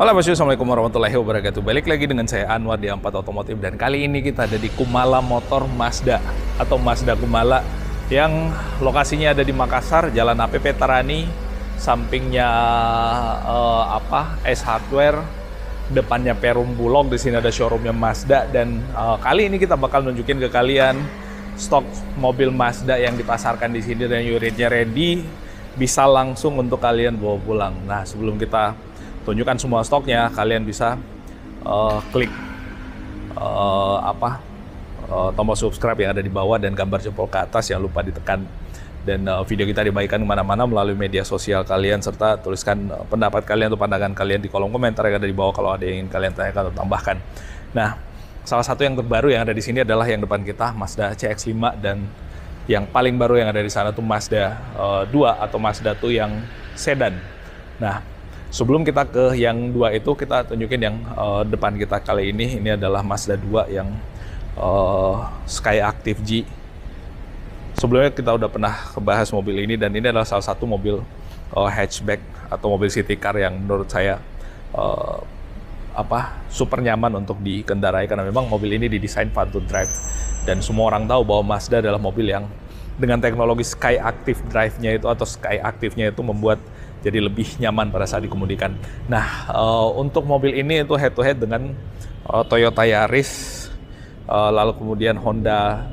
Halo Mas, Assalamualaikum warahmatullahi wabarakatuh. Balik lagi dengan saya Anwar di Ampat Otomotif, dan kali ini kita ada di Kumala Motor Mazda atau Mazda Kumala yang lokasinya ada di Makassar, Jalan APP Tarani, sampingnya S Hardware, depannya Perum Bulog. Di sini ada showroomnya Mazda, dan kali ini kita bakal nunjukin ke kalian stok mobil Mazda yang dipasarkan di sini dan unitnya ready, bisa langsung untuk kalian bawa pulang. Nah, sebelum kita tunjukkan semua stoknya, kalian bisa klik tombol subscribe yang ada di bawah dan gambar jempol ke atas, jangan lupa ditekan. Dan video kita dibagikan kemana-mana melalui media sosial kalian, serta tuliskan pendapat kalian atau pandangan kalian di kolom komentar yang ada di bawah kalau ada yang ingin kalian tanyakan atau tambahkan. Nah, salah satu yang terbaru yang ada di sini adalah yang depan kita, Mazda CX-5, dan yang paling baru yang ada di sana tuh Mazda 2 atau Mazda 2 yang sedan. Nah, sebelum kita ke yang dua itu, kita tunjukin yang depan kita kali ini. Ini adalah Mazda 2 yang Sky Active G. Sebelumnya kita udah pernah bahas mobil ini, dan ini adalah salah satu mobil hatchback atau mobil city car yang menurut saya super nyaman untuk dikendarai, karena memang mobil ini didesain fun to drive. Dan semua orang tahu bahwa Mazda adalah mobil yang dengan teknologi Sky Active Drive-nya itu atau Sky Active-nya itu membuat jadi lebih nyaman pada saat dikemudikan. Nah, untuk mobil ini itu head to head dengan Toyota Yaris, lalu kemudian Honda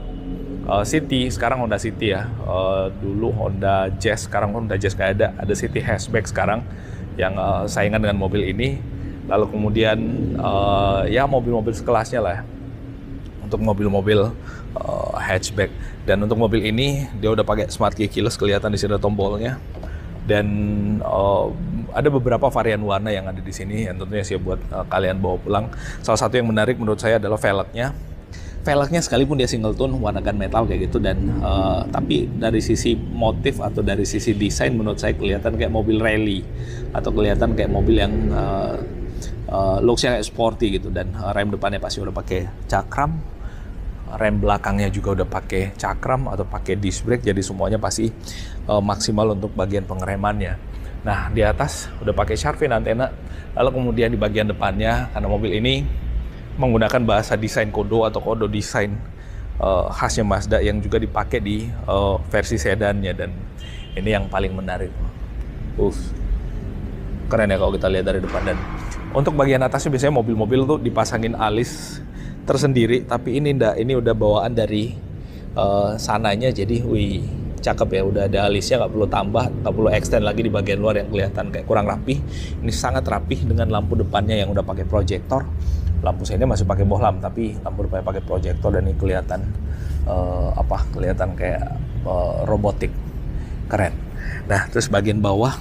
City, sekarang Honda City ya. Dulu Honda Jazz, sekarang Honda Jazz nggak ada. Ada City Hatchback sekarang yang saingan dengan mobil ini. Lalu kemudian ya mobil-mobil sekelasnya lah untuk mobil-mobil hatchback. Dan untuk mobil ini dia udah pakai Smart Key Keyless, kelihatan di sini ada tombolnya. Dan ada beberapa varian warna yang ada di sini yang tentunya siap buat kalian bawa pulang. Salah satu yang menarik menurut saya adalah velgnya. Velgnya sekalipun dia single tone, warna gunmetal kayak gitu, dan tapi dari sisi motif atau dari sisi desain menurut saya kelihatan kayak mobil rally atau kelihatan kayak mobil yang looks-nya kayak sporty gitu. Dan rem depannya pasti udah pakai cakram, rem belakangnya juga udah pakai cakram atau pakai disc brake, jadi semuanya pasti maksimal untuk bagian pengeremannya. Nah, di atas udah pakai shark fin antena, lalu kemudian di bagian depannya, karena mobil ini menggunakan bahasa desain kodo atau kodo desain khasnya Mazda yang juga dipakai di versi sedannya, dan ini yang paling menarik. Keren ya kalau kita lihat dari depan. Dan untuk bagian atasnya biasanya mobil-mobil tuh dipasangin alis tersendiri, tapi ini enggak, ini udah bawaan dari sananya, jadi cakep ya, udah ada alisnya, nggak perlu tambah, nggak perlu extend lagi di bagian luar yang kelihatan kayak kurang rapih. Ini sangat rapih dengan lampu depannya yang udah pakai proyektor. Lampu sini masih pakai bohlam, tapi lampu depannya pakai proyektor, dan ini kelihatan kelihatan kayak robotik, keren. Nah, terus bagian bawah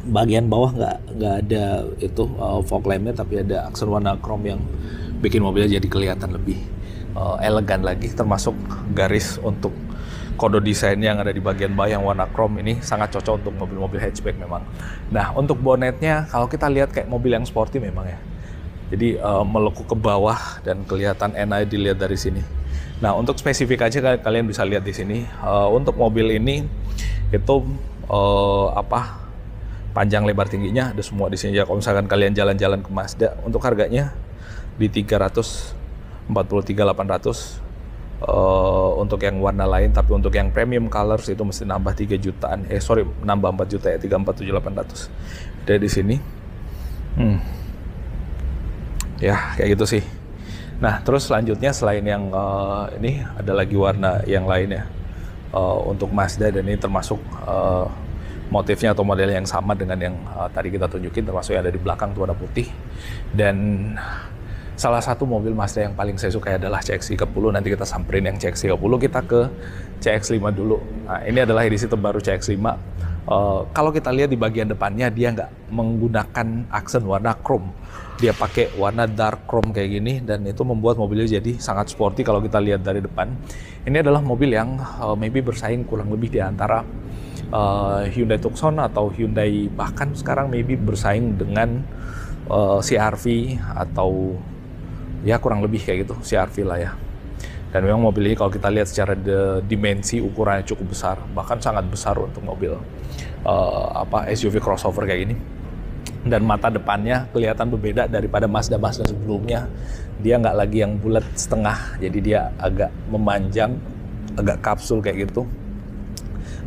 nggak ada itu fog lampnya, tapi ada aksen warna chrome yang bikin mobilnya jadi kelihatan lebih elegan lagi, termasuk garis untuk kode desain yang ada di bagian bawah yang warna chrome ini sangat cocok untuk mobil-mobil hatchback memang. Nah, untuk bonetnya kalau kita lihat kayak mobil yang sporty memang ya. Jadi melekuk ke bawah dan kelihatan enak dilihat dari sini. Nah, untuk spesifikasinya kalian bisa lihat di sini. Untuk mobil ini itu panjang lebar tingginya ada semua di sini. Ya, kalau misalkan kalian jalan-jalan ke Mazda, untuk harganya di 343.800 untuk yang warna lain, tapi untuk yang premium colors itu mesti nambah 3 jutaan. Nambah 4 juta ya, 347.800. Dari di sini. Ya, kayak gitu sih. Nah, terus selanjutnya selain yang ini ada lagi warna yang lain ya. Untuk Mazda, dan ini termasuk motifnya atau modelnya yang sama dengan yang tadi kita tunjukin, termasuk yang ada di belakang tuh warna putih. Dan salah satu mobil Mazda yang paling saya suka adalah CX-30. Nanti kita samperin yang CX-30, kita ke CX-5 dulu. Nah, ini adalah edisi terbaru CX-5. Kalau kita lihat di bagian depannya, dia nggak menggunakan aksen warna chrome. Dia pakai warna dark chrome kayak gini, dan itu membuat mobilnya jadi sangat sporty kalau kita lihat dari depan. Ini adalah mobil yang maybe bersaing kurang lebih di antara Hyundai Tucson atau Hyundai, bahkan sekarang maybe bersaing dengan CR-V atau ya kurang lebih kayak gitu, CR-V lah ya. Dan memang mobil ini kalau kita lihat secara dimensi ukurannya cukup besar, bahkan sangat besar untuk mobil SUV crossover kayak gini. Dan mata depannya kelihatan berbeda daripada Mazda sebelumnya. Dia nggak lagi yang bulat setengah, jadi dia agak memanjang, agak kapsul kayak gitu.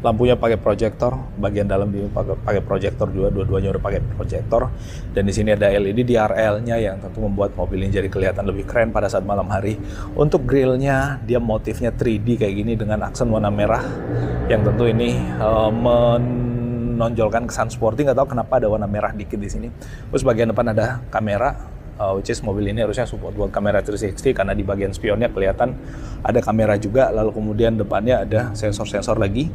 Lampunya pakai proyektor, bagian dalam dia pakai proyektor juga, dua-duanya udah pakai proyektor. Dan di sini ada LED DRL-nya yang tentu membuat mobil ini jadi kelihatan lebih keren pada saat malam hari. Untuk grillnya, dia motifnya 3D kayak gini dengan aksen warna merah, yang tentu ini menonjolkan kesan sporty. Nggak tahu kenapa ada warna merah dikit di sini. Terus bagian depan ada kamera, which is mobil ini harusnya support buat kamera 360 karena di bagian spionnya kelihatan ada kamera juga. Lalu kemudian depannya ada sensor-sensor lagi.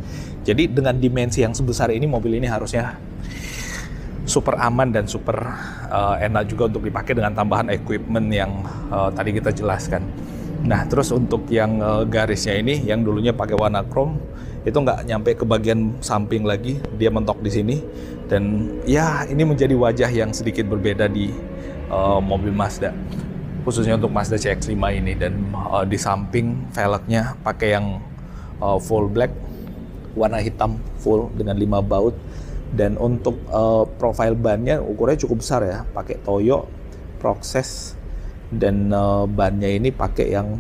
Jadi dengan dimensi yang sebesar ini, mobil ini harusnya super aman dan super enak juga untuk dipakai dengan tambahan equipment yang tadi kita jelaskan. Nah, terus untuk yang garisnya ini, yang dulunya pakai warna chrome, itu nggak nyampe ke bagian samping lagi, dia mentok di sini. Dan ya, ini menjadi wajah yang sedikit berbeda di mobil Mazda, khususnya untuk Mazda CX-5 ini. Dan di samping velgnya pakai yang full black, warna hitam full dengan 5 baut. Dan untuk profile bannya ukurannya cukup besar ya, pakai Toyo Proxes. Dan bannya ini pakai yang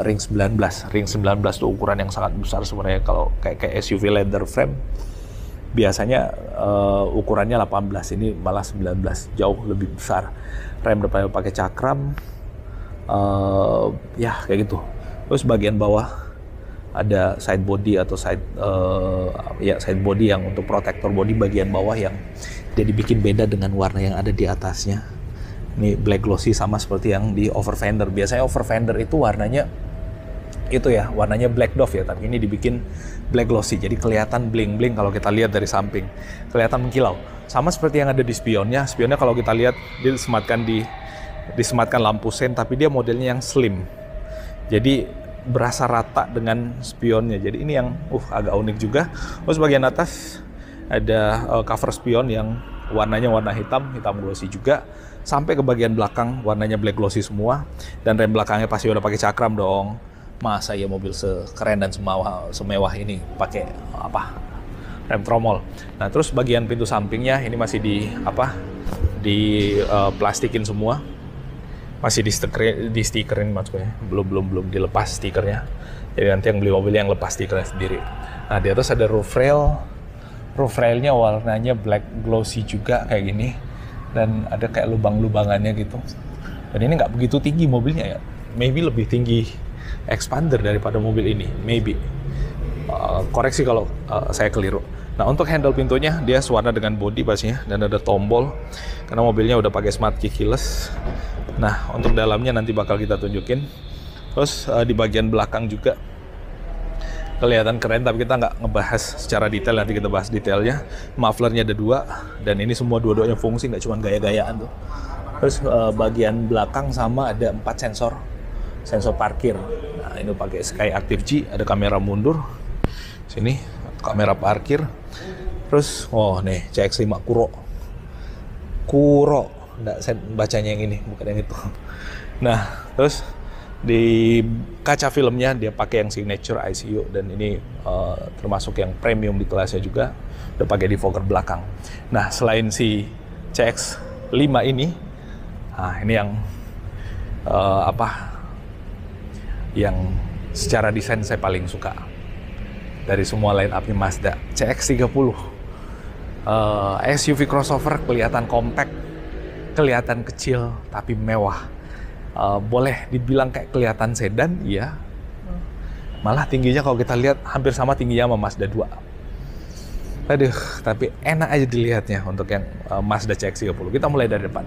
ring 19. Ring 19 itu ukuran yang sangat besar sebenarnya. Kalau kayak SUV leather frame biasanya ukurannya 18, ini malah 19, jauh lebih besar. Rem depannya pakai cakram, ya kayak gitu. Terus bagian bawah ada side body atau side body yang untuk protektor body bagian bawah yang jadi bikin beda dengan warna yang ada di atasnya. Ini black glossy sama seperti yang di over fender. Biasanya over fender itu warnanya itu ya, warnanya black dove ya, tapi ini dibikin black glossy, jadi kelihatan bling-bling kalau kita lihat dari samping, kelihatan mengkilau. Sama seperti yang ada di spionnya. Spionnya kalau kita lihat dia disematkan lampu sen, tapi dia modelnya yang slim, jadi berasa rata dengan spionnya. Jadi ini yang agak unik juga. Terus bagian atas ada cover spion yang warnanya warna hitam glossy juga. Sampai ke bagian belakang warnanya black glossy semua. Dan rem belakangnya pasti udah pakai cakram dong. Masa ya mobil sekeren dan semewah ini pakai rem tromol. Nah, terus bagian pintu sampingnya ini masih plastikin semua. Masih di stikerin maksudnya. Belum dilepas stikernya. Jadi nanti yang beli mobil yang lepas stikernya sendiri. Nah, di atas ada roof rail. Roof railnya warnanya black glossy juga kayak gini. Dan ada kayak lubang-lubangannya gitu. Dan ini nggak begitu tinggi mobilnya ya. Maybe lebih tinggi Expander daripada mobil ini, maybe. Koreksi kalau saya keliru. Nah, untuk handle pintunya dia sewarna dengan body pastinya, dan ada tombol karena mobilnya udah pakai smart key keyless. Nah, untuk dalamnya nanti bakal kita tunjukin. Terus di bagian belakang juga kelihatan keren, tapi kita nggak ngebahas secara detail, nanti kita bahas detailnya. Mufflernya ada 2, dan ini semua dua-duanya fungsi, nggak cuma gaya-gayaan tuh. Terus bagian belakang sama ada 4 sensor parkir. Nah, ini pakai Sky Active G, ada kamera mundur. Sini kamera parkir. Terus nih CX-5 Kuro. Nggak, saya bacanya yang ini, bukan yang itu. Nah, terus di kaca filmnya dia pakai yang signature ICU, dan ini termasuk yang premium di kelasnya juga. Udah pakai defogger belakang. Nah, selain si CX-5 ini, ini yang yang secara desain saya paling suka dari semua line up-nya Mazda. CX-30 SUV crossover, kelihatan compact, kelihatan kecil tapi mewah. Boleh dibilang kayak kelihatan sedan, iya. Malah tingginya kalau kita lihat hampir sama tingginya sama Mazda 2. Aduh, tapi enak aja dilihatnya untuk yang Mazda CX-30. Kita mulai dari depan.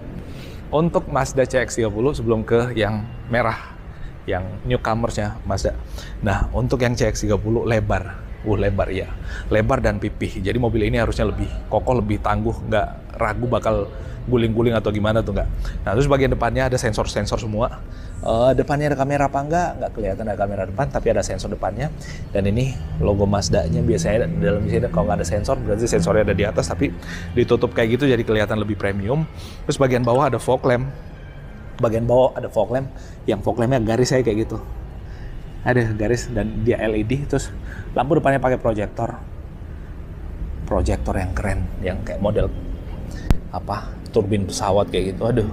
Untuk Mazda CX-30 sebelum ke yang merah, yang newcomersnya Mazda. Nah, untuk yang CX-30 lebar. Lebar ya. Lebar dan pipih. Jadi mobil ini harusnya lebih kokoh, lebih tangguh, nggak ragu bakal guling-guling atau gimana tuh nggak. Nah, terus bagian depannya ada sensor-sensor semua. Depannya ada kamera apa nggak kelihatan ada kamera depan, tapi ada sensor depannya. Dan ini logo Mazda-nya. Biasanya dalam sini kalau nggak ada sensor, berarti sensornya ada di atas, tapi ditutup kayak gitu jadi kelihatan lebih premium. Terus bagian bawah ada fog lamp. Yang fog lampnya garis saya kayak gitu. Ada garis dan dia LED. Terus lampu depannya pakai proyektor yang keren, yang kayak model turbin pesawat kayak gitu. Aduh,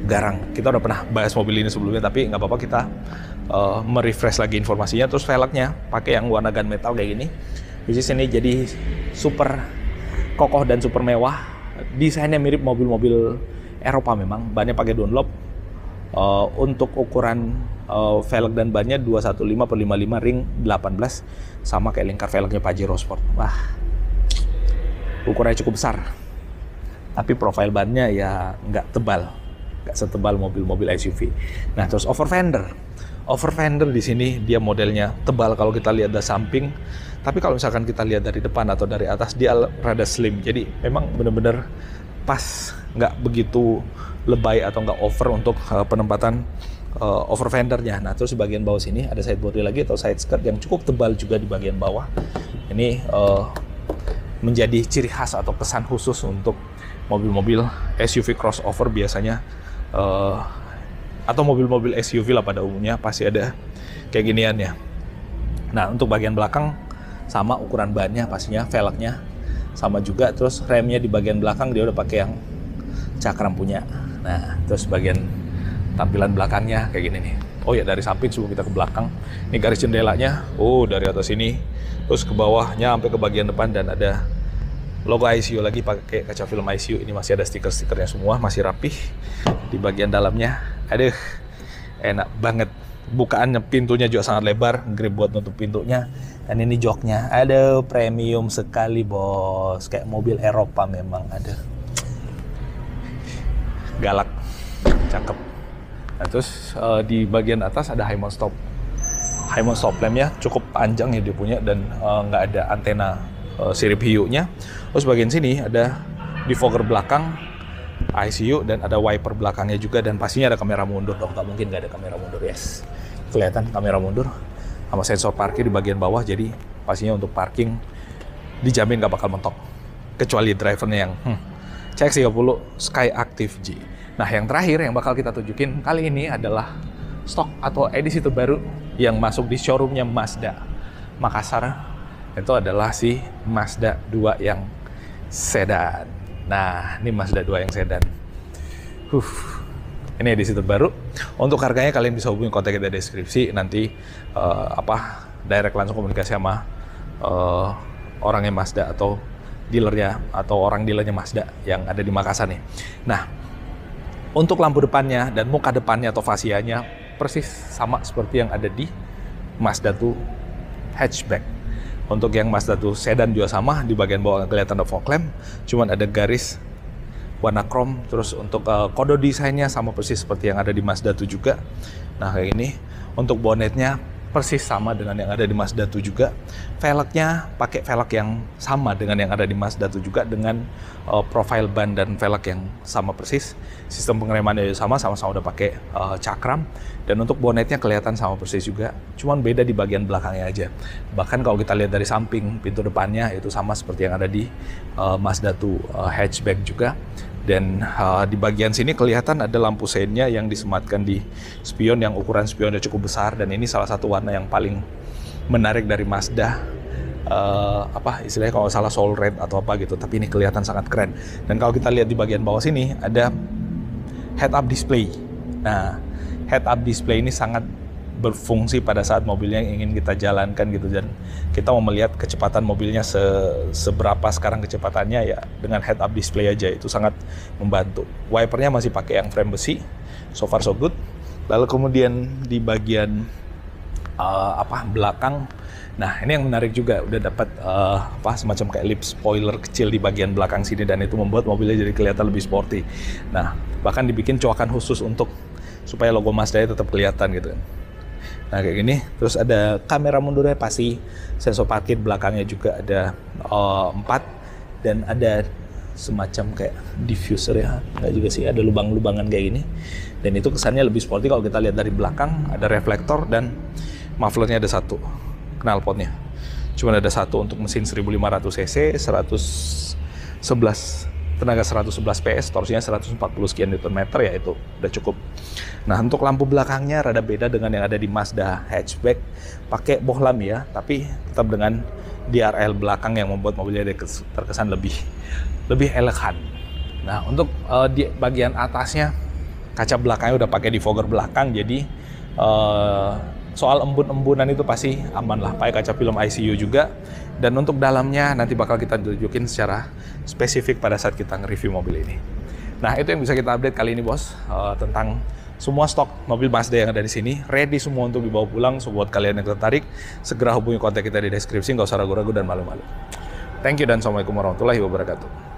garang. Kita udah pernah bahas mobil ini sebelumnya, tapi nggak apa-apa kita merefresh lagi informasinya. Terus velgnya pakai yang warna gunmetal kayak gini. Which is ini jadi super kokoh dan super mewah. Desainnya mirip mobil-mobil Eropa memang. Bannya pakai Dunlop. Untuk ukuran velg dan bannya 215/55 ring 18, sama kayak lingkar velgnya Pajero Sport. Wah, ukurannya cukup besar. Tapi profil bannya ya nggak tebal, nggak setebal mobil-mobil SUV. Nah, terus over fender di sini dia modelnya tebal kalau kita lihat dari samping. Tapi kalau misalkan kita lihat dari depan atau dari atas, dia rada slim. Jadi memang benar-benar pas, nggak begitu lebay atau nggak over untuk penempatan over fendernya. Nah, terus di bagian bawah sini ada side body lagi atau side skirt yang cukup tebal juga di bagian bawah. Ini menjadi ciri khas atau kesan khusus untuk mobil-mobil SUV crossover biasanya, atau mobil-mobil SUV lah pada umumnya pasti ada kayak giniannya. Nah, untuk bagian belakang sama ukuran bannya pastinya, velgnya sama juga. Terus remnya di bagian belakang dia udah pakai yang cakram punya. Nah, terus bagian tampilan belakangnya kayak gini nih. Oh ya, dari samping sebelum kita ke belakang, ini garis jendelanya. Oh, dari atas ini terus ke bawahnya sampai ke bagian depan, dan ada logo ICU lagi pakai kaca film ICU. Ini masih ada stiker-stikernya semua, masih rapih. Di bagian dalamnya, aduh, enak banget. Bukaannya pintunya juga sangat lebar, grip buat nutup pintunya. Dan ini joknya, aduh, premium sekali bos, kayak mobil Eropa memang. Ada galak, cakep. Nah, terus di bagian atas ada high mount stop lampnya cukup panjang ya dia punya, dan nggak ada antena sirip hiunya. Terus bagian sini ada defogger belakang ICU, dan ada wiper belakangnya juga, dan pastinya ada kamera mundur dong, nggak mungkin nggak ada kamera mundur. Yes, kelihatan kamera mundur sama sensor parkir di bagian bawah, jadi pastinya untuk parking dijamin nggak bakal mentok, kecuali drivernya yang CX-30 Skyactiv G. Nah, yang terakhir yang bakal kita tunjukin kali ini adalah stok atau edisi terbaru yang masuk di showroomnya Mazda Makassar. Itu adalah si Mazda 2 yang sedan. Nah, ini Mazda 2 yang sedan. Ini edisi terbaru. Untuk harganya kalian bisa hubungi kontak kita di deskripsi. Nanti direct langsung komunikasi sama orangnya Mazda atau dealernya, atau orang dealernya Mazda yang ada di Makassar nih. Nah, untuk lampu depannya dan muka depannya atau fasianya persis sama seperti yang ada di Mazda 2 hatchback. Untuk yang Mazda 2 sedan juga sama, di bagian bawah kelihatan ada fog lamp, cuman ada garis warna chrome. Terus untuk kode desainnya sama persis seperti yang ada di Mazda 2 juga. Nah, kayak ini. Untuk bonetnya persis sama dengan yang ada di Mazda 2 juga. Velgnya pakai velg yang sama dengan yang ada di Mazda 2 juga, dengan profil ban dan velg yang sama persis. Sistem pengeremannya juga sama-sama udah pakai cakram. Dan untuk bonetnya kelihatan sama persis juga, cuman beda di bagian belakangnya aja. Bahkan kalau kita lihat dari samping, pintu depannya itu sama seperti yang ada di Mazda 2 hatchback juga. Dan di bagian sini kelihatan ada lampu seinnya yang disematkan di spion, yang ukuran spionnya cukup besar, dan ini salah satu warna yang paling menarik dari Mazda. Istilahnya kalau nggak salah soul red atau apa gitu, tapi ini kelihatan sangat keren. Dan kalau kita lihat di bagian bawah sini ada head up display. Nah, head up display ini sangat berfungsi pada saat mobilnya yang ingin kita jalankan gitu, dan kita mau melihat kecepatan mobilnya seberapa sekarang kecepatannya, ya dengan head up display aja itu sangat membantu. Wipernya masih pakai yang frame besi, so far so good. Lalu kemudian di bagian belakang, nah ini yang menarik juga, udah dapat semacam kayak lip spoiler kecil di bagian belakang sini, dan itu membuat mobilnya jadi kelihatan lebih sporty. Nah, bahkan dibikin coakan khusus untuk supaya logo Mazda tetap kelihatan gitu. Nah, kayak gini. Terus ada kamera mundurnya pasti, sensor parkir belakangnya juga ada 4, dan ada semacam kayak diffuser ya, nggak juga sih, ada lubang-lubangan kayak gini. Dan itu kesannya lebih sporty kalau kita lihat dari belakang. Ada reflektor, dan mufflernya ada 1, knalpotnya cuma ada 1 untuk mesin 1500 cc, 111 PS, torsinya 140 sekian Nm, ya itu udah cukup. Nah, untuk lampu belakangnya rada beda dengan yang ada di Mazda hatchback, pakai bohlam ya, tapi tetap dengan DRL belakang yang membuat mobilnya terkesan lebih elegan. Nah, untuk di bagian atasnya, kaca belakangnya udah pakai defogger belakang, jadi soal embun-embunan itu pasti aman lah, pakai kaca film ICU juga. Dan untuk dalamnya nanti bakal kita tunjukin secara spesifik pada saat kita nge-review mobil ini. Nah, itu yang bisa kita update kali ini, Bos, tentang semua stok mobil Mazda yang ada di sini, ready semua untuk dibawa pulang. So, buat kalian yang tertarik, segera hubungi kontak kita di deskripsi, nggak usah ragu-ragu dan malu-malu. Thank you dan Assalamualaikum warahmatullahi wabarakatuh.